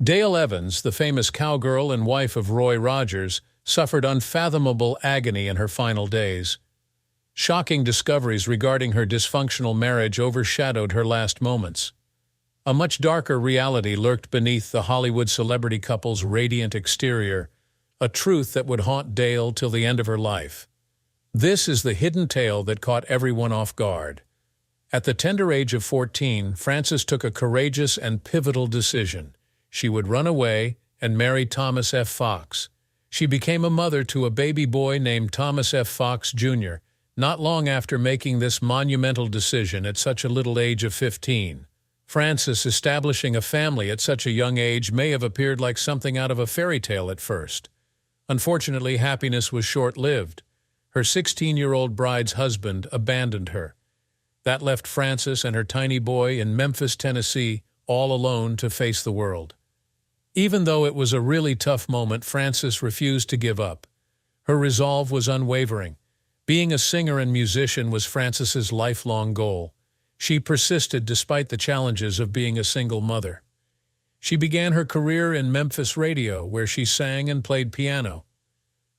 Dale Evans, the famous cowgirl and wife of Roy Rogers, suffered unfathomable agony in her final days. Shocking discoveries regarding her dysfunctional marriage overshadowed her last moments. A much darker reality lurked beneath the Hollywood celebrity couple's radiant exterior, a truth that would haunt Dale till the end of her life. This is the hidden tale that caught everyone off guard. At the tender age of 14, Frances took a courageous and pivotal decision. She would run away and marry Thomas F. Fox. She became a mother to a baby boy named Thomas F. Fox, Jr., not long after making this monumental decision at such a little age of 15. Frances establishing a family at such a young age may have appeared like something out of a fairy tale at first. Unfortunately, happiness was short-lived. Her 16-year-old bride's husband abandoned her. That left Frances and her tiny boy in Memphis, Tennessee, all alone to face the world. Even though it was a really tough moment, Frances refused to give up. Her resolve was unwavering. Being a singer and musician was Frances's lifelong goal. She persisted despite the challenges of being a single mother. She began her career in Memphis radio, where she sang and played piano.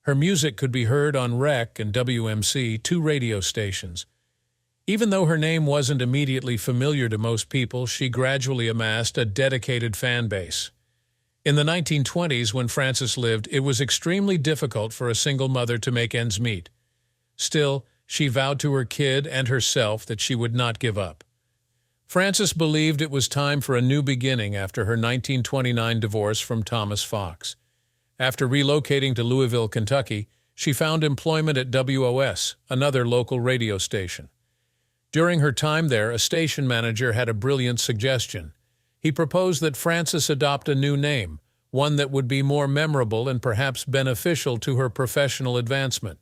Her music could be heard on REC and WMC, two radio stations. Even though her name wasn't immediately familiar to most people, she gradually amassed a dedicated fan base. In the 1920s, when Frances lived, it was extremely difficult for a single mother to make ends meet. Still, she vowed to her kid and herself that she would not give up. Frances believed it was time for a new beginning after her 1929 divorce from Thomas Fox. After relocating to Louisville, Kentucky, she found employment at WOS, another local radio station. During her time there, a station manager had a brilliant suggestion. He proposed that Frances adopt a new name, one that would be more memorable and perhaps beneficial to her professional advancement.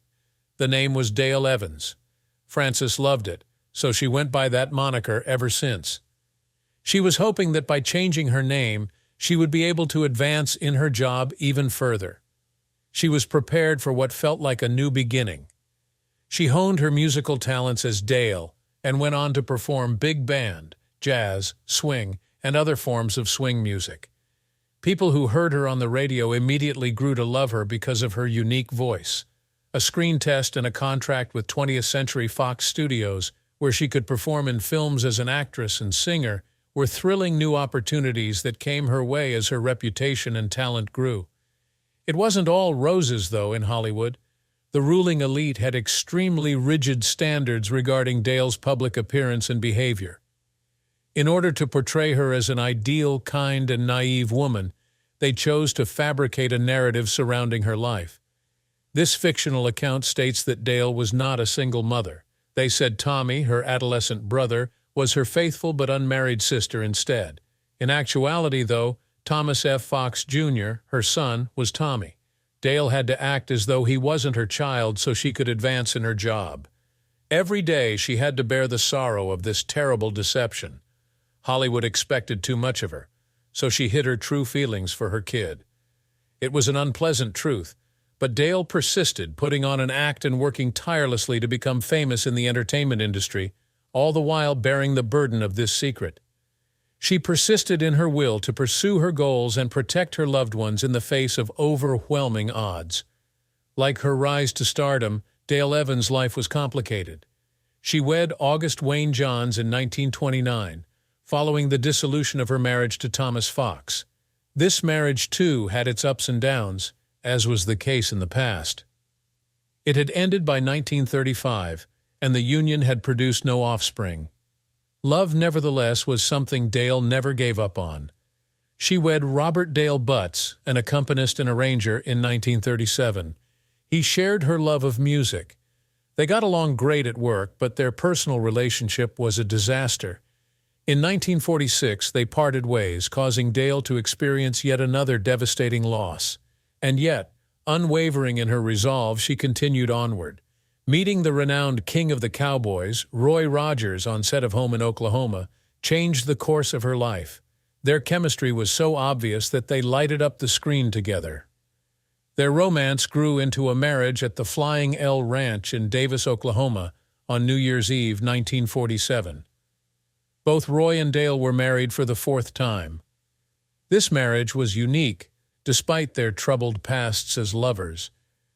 The name was Dale Evans. Frances loved it, so she went by that moniker ever since. She was hoping that by changing her name, she would be able to advance in her job even further. She was prepared for what felt like a new beginning. She honed her musical talents as Dale and went on to perform big band, jazz, swing, and other forms of swing music. People who heard her on the radio immediately grew to love her because of her unique voice. A screen test and a contract with 20th Century Fox Studios, where she could perform in films as an actress and singer, were thrilling new opportunities that came her way as her reputation and talent grew. It wasn't all roses, though, in Hollywood. The ruling elite had extremely rigid standards regarding Dale's public appearance and behavior. In order to portray her as an ideal, kind, and naive woman, they chose to fabricate a narrative surrounding her life. This fictional account states that Dale was not a single mother. They said Tommy, her adolescent brother, was her faithful but unmarried sister instead. In actuality, though, Thomas F. Fox, Jr., her son, was Tommy. Dale had to act as though he wasn't her child so she could advance in her job. Every day she had to bear the sorrow of this terrible deception. Hollywood expected too much of her, so she hid her true feelings for her kid. It was an unpleasant truth, but Dale persisted, putting on an act and working tirelessly to become famous in the entertainment industry, all the while bearing the burden of this secret. She persisted in her will to pursue her goals and protect her loved ones in the face of overwhelming odds. Like her rise to stardom, Dale Evans' life was complicated. She wed August Wayne Johns in 1929, following the dissolution of her marriage to Thomas Fox. This marriage, too, had its ups and downs, as was the case in the past. It had ended by 1935, and the union had produced no offspring. Love, nevertheless, was something Dale never gave up on. She wed Robert Dale Butts, an accompanist and arranger, in 1937. He shared her love of music. They got along great at work, but their personal relationship was a disaster. In 1946, they parted ways, causing Dale to experience yet another devastating loss. And yet, unwavering in her resolve, she continued onward. Meeting the renowned King of the Cowboys, Roy Rogers, on set of Home in Oklahoma, changed the course of her life. Their chemistry was so obvious that they lighted up the screen together. Their romance grew into a marriage at the Flying L Ranch in Davis, Oklahoma, on New Year's Eve, 1947. Both Roy and Dale were married for the fourth time. This marriage was unique, despite their troubled pasts as lovers.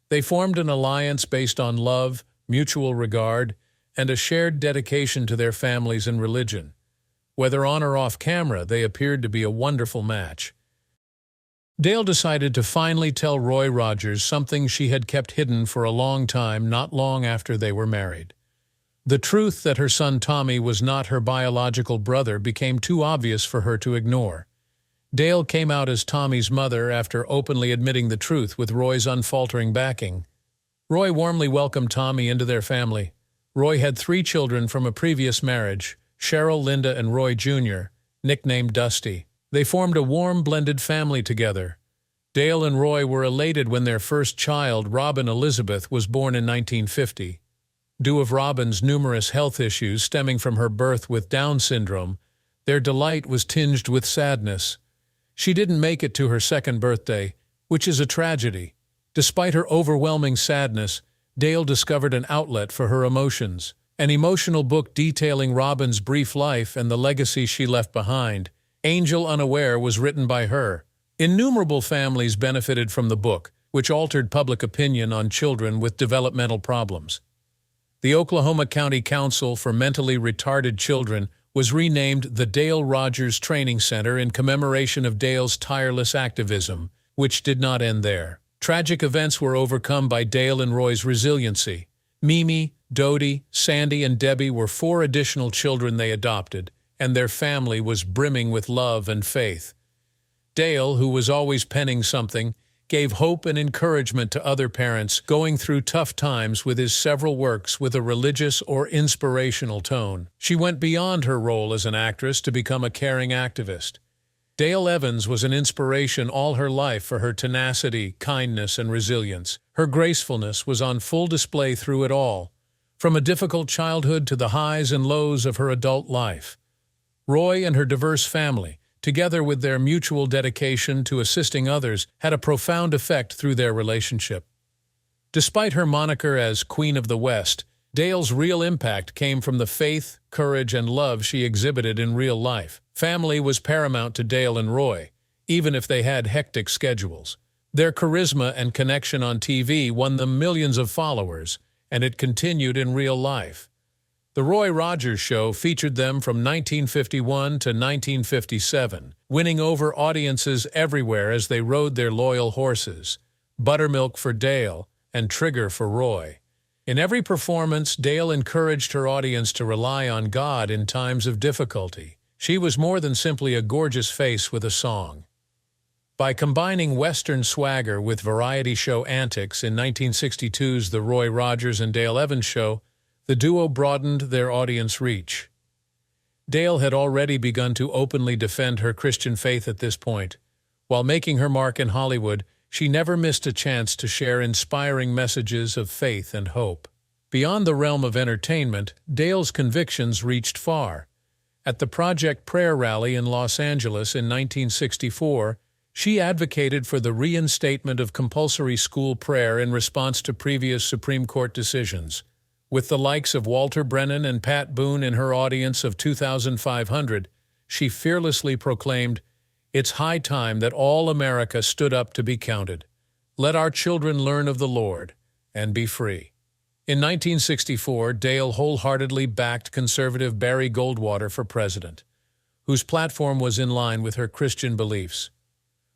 They formed an alliance based on love, mutual regard, and a shared dedication to their families and religion. Whether on or off camera, they appeared to be a wonderful match. Dale decided to finally tell Roy Rogers something she had kept hidden for a long time, not long after they were married. The truth that her son Tommy was not her biological brother became too obvious for her to ignore. Dale came out as Tommy's mother after openly admitting the truth with Roy's unfaltering backing. Roy warmly welcomed Tommy into their family. Roy had 3 children from a previous marriage, Cheryl, Linda, and Roy Jr., nicknamed Dusty. They formed a warm, blended family together. Dale and Roy were elated when their first child, Robin Elizabeth, was born in 1950. Due of Robin's numerous health issues stemming from her birth with Down syndrome, their delight was tinged with sadness. She didn't make it to her second birthday, which is a tragedy. Despite her overwhelming sadness, Dale discovered an outlet for her emotions. An emotional book detailing Robin's brief life and the legacy she left behind, Angel Unaware, was written by her. Innumerable families benefited from the book, which altered public opinion on children with developmental problems. The Oklahoma County Council for Mentally Retarded Children was renamed the Dale Rogers Training Center in commemoration of Dale's tireless activism, which did not end there. Tragic events were overcome by Dale and Roy's resiliency. Mimi, Dodie, Sandy, and Debbie were 4 additional children they adopted, and their family was brimming with love and faith. Dale, who was always penning something, gave hope and encouragement to other parents going through tough times with his several works with a religious or inspirational tone. She went beyond her role as an actress to become a caring activist. Dale Evans was an inspiration all her life for her tenacity, kindness, and resilience. Her gracefulness was on full display through it all, from a difficult childhood to the highs and lows of her adult life. Roy and her diverse family, together with their mutual dedication to assisting others, had a profound effect through their relationship. Despite her moniker as Queen of the West, Dale's real impact came from the faith, courage, and love she exhibited in real life. Family was paramount to Dale and Roy, even if they had hectic schedules. Their charisma and connection on TV won them millions of followers, and it continued in real life. The Roy Rogers Show featured them from 1951 to 1957, winning over audiences everywhere as they rode their loyal horses, Buttermilk for Dale and Trigger for Roy. In every performance, Dale encouraged her audience to rely on God in times of difficulty. She was more than simply a gorgeous face with a song. By combining Western swagger with variety show antics in 1962's The Roy Rogers and Dale Evans Show, the duo broadened their audience reach. Dale had already begun to openly defend her Christian faith at this point. While making her mark in Hollywood, she never missed a chance to share inspiring messages of faith and hope. Beyond the realm of entertainment, Dale's convictions reached far. At the Project Prayer Rally in Los Angeles in 1964, she advocated for the reinstatement of compulsory school prayer in response to previous Supreme Court decisions. With the likes of Walter Brennan and Pat Boone in her audience of 2,500, she fearlessly proclaimed, "It's high time that all America stood up to be counted. Let our children learn of the Lord and be free." In 1964, Dale wholeheartedly backed conservative Barry Goldwater for president, whose platform was in line with her Christian beliefs.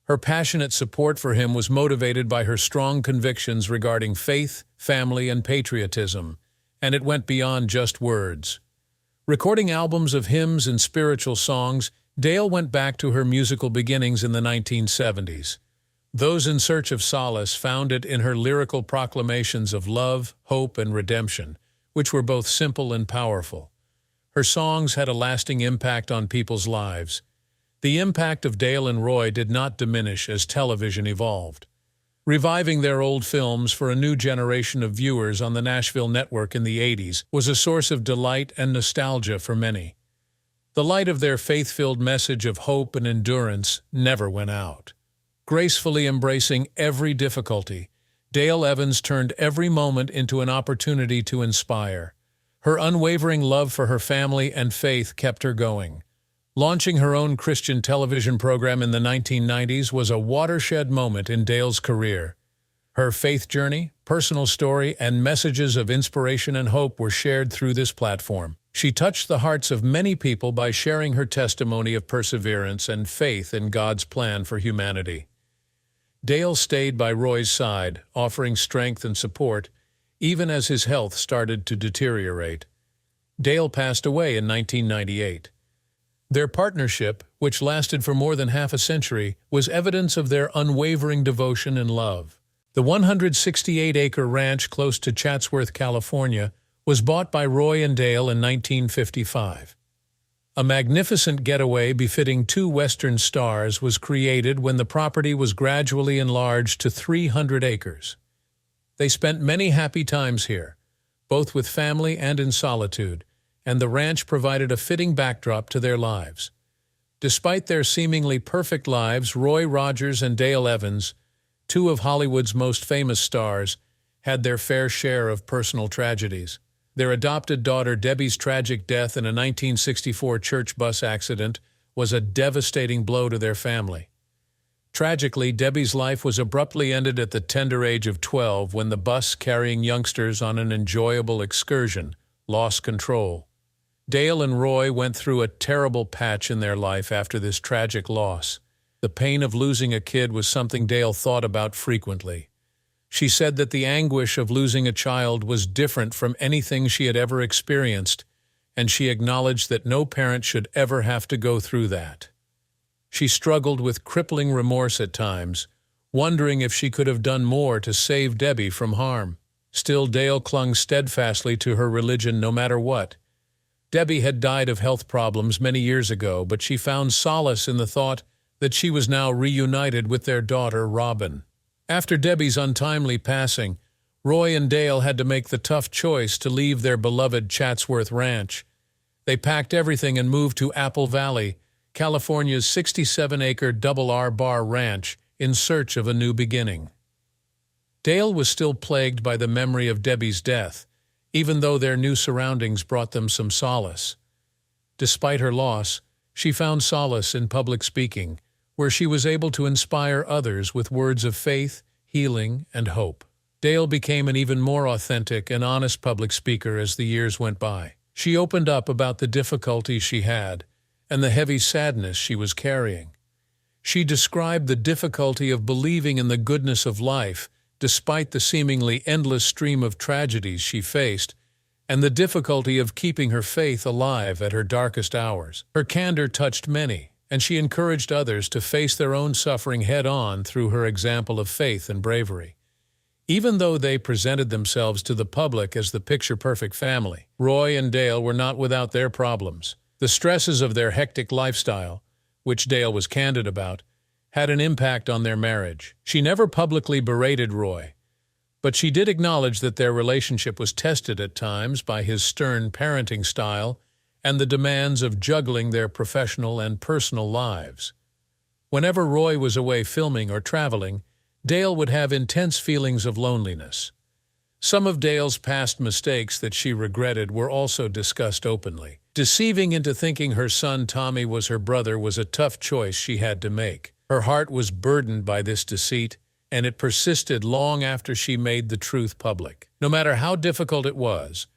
Her passionate support for him was motivated by her strong convictions regarding faith, family, and patriotism, and it went beyond just words. Recording albums of hymns and spiritual songs, Dale went back to her musical beginnings in the 1970s. Those in search of solace found it in her lyrical proclamations of love, hope, and redemption, which were both simple and powerful. Her songs had a lasting impact on people's lives. The impact of Dale and Roy did not diminish as television evolved. Reviving their old films for a new generation of viewers on the Nashville network in the 80s was a source of delight and nostalgia for many. The light of their faith-filled message of hope and endurance never went out. Gracefully embracing every difficulty, Dale Evans turned every moment into an opportunity to inspire. Her unwavering love for her family and faith kept her going. Launching her own Christian television program in the 1990s was a watershed moment in Dale's career. Her faith journey, personal story, and messages of inspiration and hope were shared through this platform. She touched the hearts of many people by sharing her testimony of perseverance and faith in God's plan for humanity. Dale stayed by Roy's side, offering strength and support, even as his health started to deteriorate. Dale passed away in 1998. Their partnership, which lasted for more than half a century, was evidence of their unwavering devotion and love. The 168-acre ranch close to Chatsworth, California, was bought by Roy and Dale in 1955. A magnificent getaway befitting two Western stars was created when the property was gradually enlarged to 300 acres. They spent many happy times here, both with family and in solitude, and the ranch provided a fitting backdrop to their lives. Despite their seemingly perfect lives, Roy Rogers and Dale Evans, two of Hollywood's most famous stars, had their fair share of personal tragedies. Their adopted daughter Debbie's tragic death in a 1964 church bus accident was a devastating blow to their family. Tragically, Debbie's life was abruptly ended at the tender age of 12 when the bus carrying youngsters on an enjoyable excursion lost control. Dale and Roy went through a terrible patch in their life after this tragic loss. The pain of losing a kid was something Dale thought about frequently. She said that the anguish of losing a child was different from anything she had ever experienced, and she acknowledged that no parent should ever have to go through that. She struggled with crippling remorse at times, wondering if she could have done more to save Debbie from harm. Still, Dale clung steadfastly to her religion no matter what. Debbie had died of health problems many years ago, but she found solace in the thought that she was now reunited with their daughter, Robin. After Debbie's untimely passing, Roy and Dale had to make the tough choice to leave their beloved Chatsworth Ranch. They packed everything and moved to Apple Valley, California's 67-acre Double R Bar Ranch, in search of a new beginning. Dale was still plagued by the memory of Debbie's death, even though their new surroundings brought them some solace. Despite her loss, she found solace in public speaking, where she was able to inspire others with words of faith, healing, and hope. Dale became an even more authentic and honest public speaker as the years went by. She opened up about the difficulties she had and the heavy sadness she was carrying. She described the difficulty of believing in the goodness of life despite the seemingly endless stream of tragedies she faced, and the difficulty of keeping her faith alive at her darkest hours. Her candor touched many, and she encouraged others to face their own suffering head-on through her example of faith and bravery. Even though they presented themselves to the public as the picture-perfect family, Roy and Dale were not without their problems. The stresses of their hectic lifestyle, which Dale was candid about, had an impact on their marriage. She never publicly berated Roy, but she did acknowledge that their relationship was tested at times by his stern parenting style and the demands of juggling their professional and personal lives. Whenever Roy was away filming or traveling, Dale would have intense feelings of loneliness. Some of Dale's past mistakes that she regretted were also discussed openly. Deceiving into thinking her son Tommy was her brother was a tough choice she had to make. Her heart was burdened by this deceit, and it persisted long after she made the truth public. No matter how difficult it was,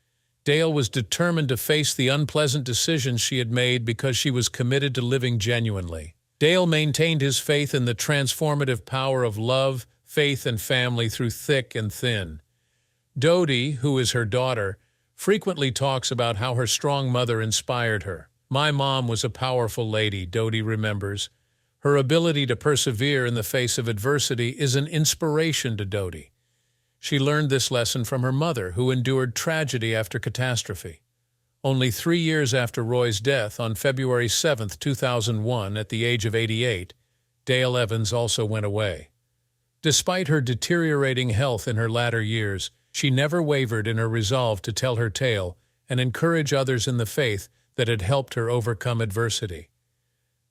Dale was determined to face the unpleasant decisions she had made because she was committed to living genuinely. Dale maintained his faith in the transformative power of love, faith, and family through thick and thin. Dodie, who is her daughter, frequently talks about how her strong mother inspired her. "My mom was a powerful lady," Dodie remembers. Her ability to persevere in the face of adversity is an inspiration to Dodie. She learned this lesson from her mother, who endured tragedy after catastrophe. Only 3 years after Roy's death, on February 7, 2001, at the age of 88, Dale Evans also went away. Despite her deteriorating health in her latter years, she never wavered in her resolve to tell her tale and encourage others in the faith that had helped her overcome adversity.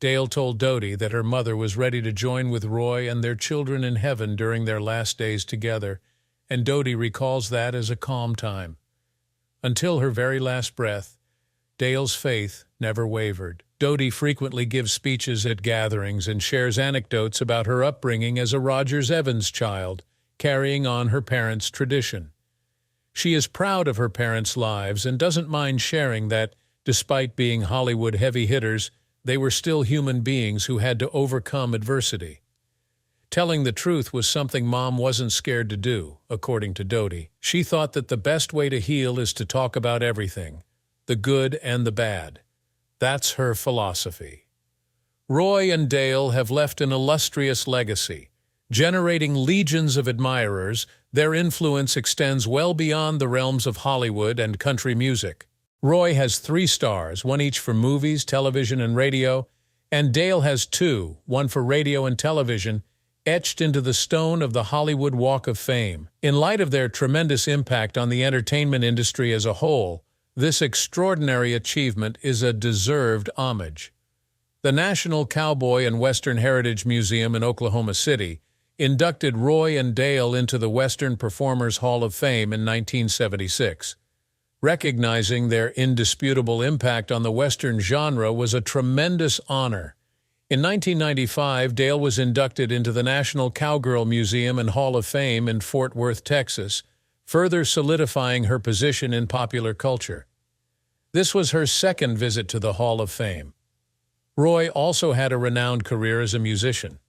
Dale told Dodie that her mother was ready to join with Roy and their children in heaven during their last days together, and Dodie recalls that as a calm time. Until her very last breath, Dale's faith never wavered. Dodie frequently gives speeches at gatherings and shares anecdotes about her upbringing as a Rogers-Evans child, carrying on her parents' tradition. She is proud of her parents' lives and doesn't mind sharing that, despite being Hollywood heavy hitters, they were still human beings who had to overcome adversity. Telling the truth was something Mom wasn't scared to do, according to Dodie. She thought that the best way to heal is to talk about everything, the good and the bad. That's her philosophy. Roy and Dale have left an illustrious legacy. Generating legions of admirers, their influence extends well beyond the realms of Hollywood and country music. Roy has 3 stars, one each for movies, television, and radio, and Dale has 2, one for radio and television, etched into the stone of the Hollywood Walk of Fame. In light of their tremendous impact on the entertainment industry as a whole, this extraordinary achievement is a deserved homage. The National Cowboy and Western Heritage Museum in Oklahoma City inducted Roy and Dale into the Western Performers Hall of Fame in 1976. Recognizing their indisputable impact on the Western genre was a tremendous honor. In 1995, Dale was inducted into the National Cowgirl Museum and Hall of Fame in Fort Worth, Texas, further solidifying her position in popular culture. This was her second visit to the Hall of Fame. Roy also had a renowned career as a musician.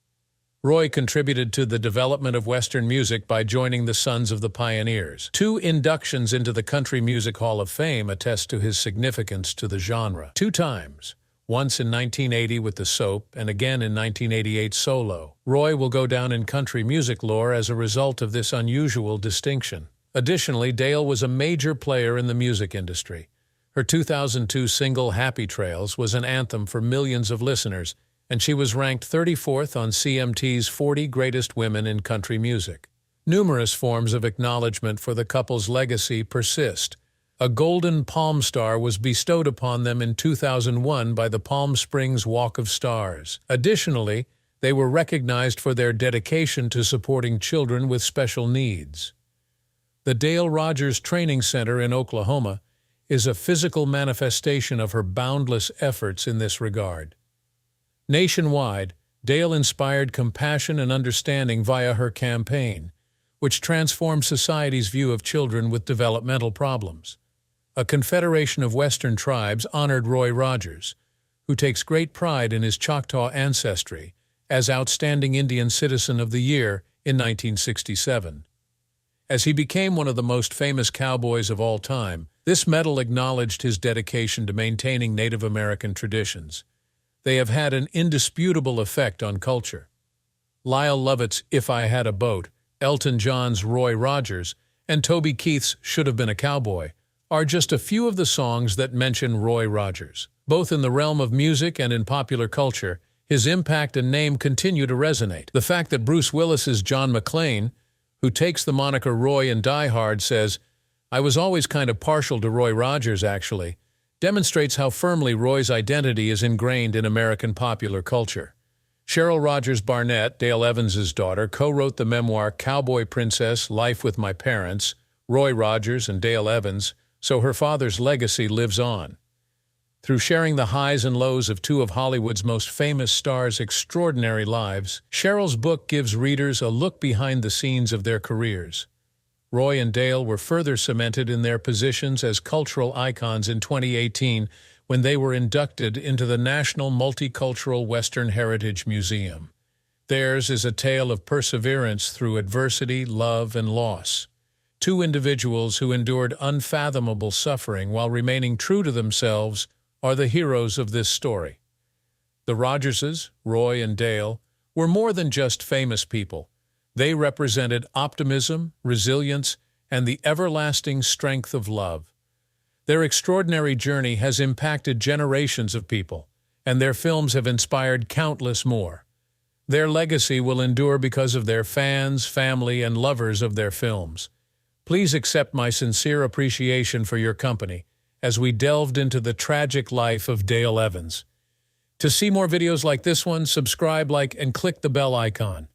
Roy contributed to the development of Western music by joining the Sons of the Pioneers. 2 inductions into the Country Music Hall of Fame attest to his significance to the genre. 2 times, once in 1980 with the Soap and again in 1988 solo. Roy will go down in country music lore as a result of this unusual distinction. Additionally, Dale was a major player in the music industry. Her 2002 single Happy Trails was an anthem for millions of listeners, and she was ranked 34th on CMT's 40 Greatest Women in Country Music. Numerous forms of acknowledgement for the couple's legacy persist. A Golden Palm Star was bestowed upon them in 2001 by the Palm Springs Walk of Stars. Additionally, they were recognized for their dedication to supporting children with special needs. The Dale Rogers Training Center in Oklahoma is a physical manifestation of her boundless efforts in this regard. Nationwide, Dale inspired compassion and understanding via her campaign, which transformed society's view of children with developmental problems. A confederation of Western tribes honored Roy Rogers, who takes great pride in his Choctaw ancestry, as Outstanding Indian Citizen of the Year in 1967. As he became one of the most famous cowboys of all time, this medal acknowledged his dedication to maintaining Native American traditions. They have had an indisputable effect on culture. Lyle Lovett's If I Had a Boat, Elton John's Roy Rogers, and Toby Keith's Should Have Been a Cowboy are just a few of the songs that mention Roy Rogers. Both in the realm of music and in popular culture, his impact and name continue to resonate. The fact that Bruce Willis's John McClane, who takes the moniker Roy in Die Hard, says, "I was always kind of partial to Roy Rogers, actually," demonstrates how firmly Roy's identity is ingrained in American popular culture. Cheryl Rogers Barnett, Dale Evans's daughter, co-wrote the memoir Cowboy Princess, Life with My Parents, Roy Rogers and Dale Evans, so her father's legacy lives on. Through sharing the highs and lows of 2 of Hollywood's most famous stars' extraordinary lives, Cheryl's book gives readers a look behind the scenes of their careers. Roy and Dale were further cemented in their positions as cultural icons in 2018 when they were inducted into the National Multicultural Western Heritage Museum. Theirs is a tale of perseverance through adversity, love, and loss. 2 individuals who endured unfathomable suffering while remaining true to themselves are the heroes of this story. The Rogerses, Roy and Dale, were more than just famous people. They represented optimism, resilience, and the everlasting strength of love. Their extraordinary journey has impacted generations of people, and their films have inspired countless more. Their legacy will endure because of their fans, family, and lovers of their films. Please accept my sincere appreciation for your company as we delved into the tragic life of Dale Evans. To see more videos like this one, subscribe, like, and click the bell icon.